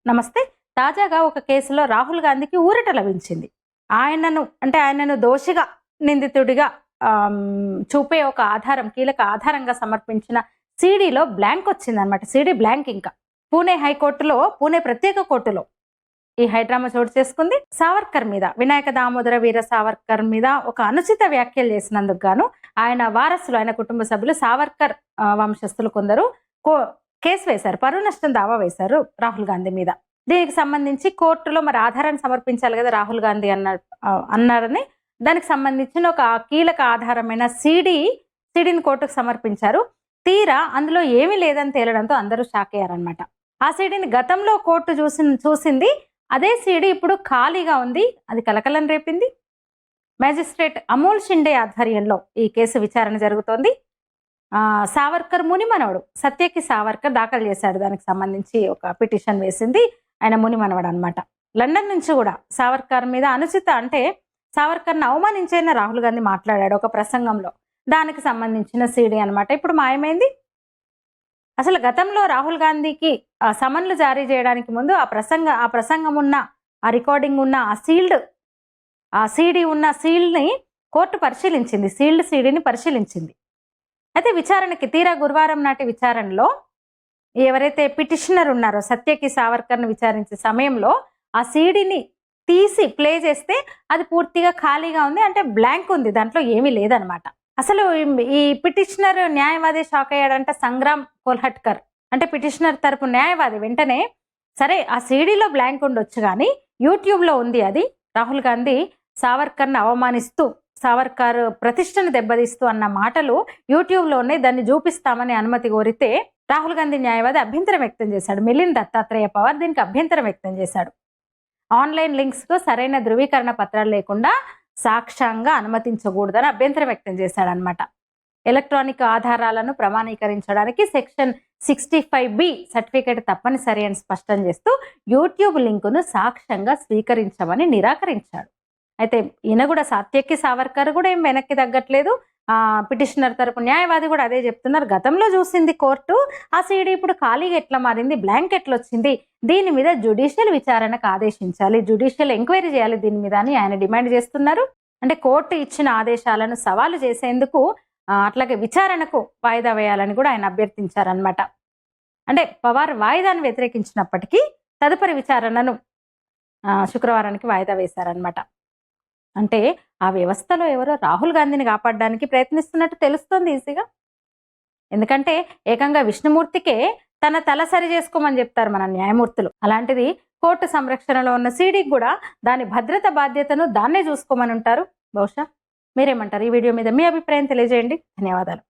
నమస్తే. తాజాగా ఒక కేసులో రాహుల్ గాంధీకి ఊరట లభించింది. ఆయనను దోషిగా, నిందితుడిగా చూపే ఒక ఆధారం, కీలక ఆధారంగా సమర్పించిన సీడీలో బ్లాంక్ వచ్చిందనమాట. సీడీ బ్లాంక్ ఇంకా. పూణే ప్రత్యేక కోర్టులో ఈ హైడ్రామా చోటు చేసుకుంది. సావర్కర్ మీద, వినాయక దామోదర వీర సావర్కర్ మీద ఒక అనుచిత వ్యాఖ్యలు చేసినందుకు గాను ఆయన వారసులు, ఆయన కుటుంబ సభ్యులు, సావర్కర్ వంశస్థులు కొందరు కేసు వేశారు. పరువు నష్టం దావా వేశారు రాహుల్ గాంధీ మీద. దీనికి సంబంధించి కోర్టులో మరి ఆధారాన్ని సమర్పించాలి కదా రాహుల్ గాంధీ అన్నారని, దానికి సంబంధించిన ఒక కీలక ఆధారమైన సీడీని కోర్టుకు సమర్పించారు. తీరా అందులో ఏమీ లేదని తేలడంతో అందరూ షాక్ అయ్యారనమాట. ఆ సీడీని గతంలో కోర్టు చూసింది. అదే సీడీ ఇప్పుడు ఖాళీగా ఉంది. అది కలకలం రేపింది. మ్యాజిస్ట్రేట్ అమోల్ షిండే ఆధ్వర్యంలో ఈ కేసు విచారణ జరుగుతోంది. సావర్కర్ మునిమనవడు సత్యకి సావర్కర్ దాఖలు చేశాడు. దానికి సంబంధించి ఒక పిటిషన్ వేసింది ఆయన మునిమనవడు అనమాట. లండన్ నుంచి కూడా సావర్కర్ మీద సావర్కర్ని అవమానించేన రాహుల్ గాంధీ మాట్లాడాడు ఒక ప్రసంగంలో. దానికి సంబంధించిన సీడీ అనమాట ఇప్పుడు మాయమైంది. అసలు గతంలో రాహుల్ గాంధీకి సమన్లు జారీ చేయడానికి ముందు ఆ ప్రసంగం ఉన్న, ఆ రికార్డింగ్ ఉన్న, ఆ సీడీ ఉన్న సీల్ని కోర్టు పరిశీలించింది. సీల్డ్ సీడీని పరిశీలించింది. అయితే విచారణకి తీరా గురువారం నాటి విచారణలో ఎవరైతే పిటిషనర్ ఉన్నారో సత్యకి సావర్కర్ను విచారించే సమయంలో ఆ సీడీని తీసి ప్లే చేస్తే అది పూర్తిగా ఖాళీగా ఉంది. అంటే బ్లాంక్ ఉంది, దాంట్లో ఏమీ లేదనమాట. అసలు ఈ పిటిషనర్ న్యాయవాది షాక్ అయ్యాడంట. సంగ్రామ్ కోల్హట్కర్ అంటే పిటిషనర్ తరపు న్యాయవాది వెంటనే, సరే ఆ సీడీలో బ్లాంక్ ఉండొచ్చు కానీ యూట్యూబ్లో ఉంది అది, రాహుల్ గాంధీ సావర్కర్ను అవమానిస్తూ, సావర్కర్ ప్రతిష్టను దెబ్బతీస్తూ అన్న మాటలు యూట్యూబ్లో ఉన్నాయి, దాన్ని చూపిస్తామని అనుమతి కోరితే రాహుల్ గాంధీ న్యాయవాది అభ్యంతరం వ్యక్తం చేశాడు. మిలింద్ దత్తాత్రేయ పవార్ దీనికి అభ్యంతరం వ్యక్తం చేశాడు. ఆన్లైన్ లింక్స్కు సరైన ధృవీకరణ పత్రాలు లేకుండా సాక్ష్యంగా అనుమతించకూడదని అభ్యంతరం వ్యక్తం చేశాడనమాట. ఎలక్ట్రానిక్ ఆధారాలను ప్రమాణీకరించడానికి సెక్షన్ 65B సర్టిఫికేట్ తప్పనిసరి అని స్పష్టం చేస్తూ యూట్యూబ్ లింకును సాక్ష్యంగా స్వీకరించమని నిరాకరించాడు. అయితే ఈయన కూడా సత్యకి సావర్కర్ కూడా ఏం వెనక్కి తగ్గట్లేదు. పిటిషనర్ తరపు న్యాయవాది కూడా అదే చెప్తున్నారు. గతంలో చూసింది కోర్టు, ఆ సీడీ ఇప్పుడు ఖాళీగా ఎట్లా మారింది, బ్లాంక్ ఎట్లా వచ్చింది, దీని మీద జ్యుడిషియల్ విచారణకు ఆదేశించాలి, జ్యుడిషియల్ ఎంక్వైరీ చేయాలి దీని మీద అని ఆయన డిమాండ్ చేస్తున్నారు. అంటే కోర్టు ఇచ్చిన ఆదేశాలను సవాలు చేసేందుకు, అట్లాగే విచారణకు వాయిదా వేయాలని కూడా ఆయన అభ్యర్థించారనమాట. అంటే పవార్ వాయిదాను వ్యతిరేకించినప్పటికీ తదుపరి విచారణను శుక్రవారానికి వాయిదా వేశారనమాట. అంటే ఆ వ్యవస్థలో ఎవరో రాహుల్ గాంధీని కాపాడడానికి ప్రయత్నిస్తున్నట్టు తెలుస్తోంది ఈజీగా. ఎందుకంటే ఏకంగా విష్ణుమూర్తికే తన తల సరి చేసుకోమని చెప్తారు మన న్యాయమూర్తులు. అలాంటిది కోర్టు సంరక్షణలో ఉన్న సీడీకి కూడా దాని భద్రత బాధ్యతను దాన్నే చూసుకోమని ఉంటారు. బహుశా మీరేమంటారు? ఈ వీడియో మీద మీ అభిప్రాయం తెలియజేయండి. ధన్యవాదాలు.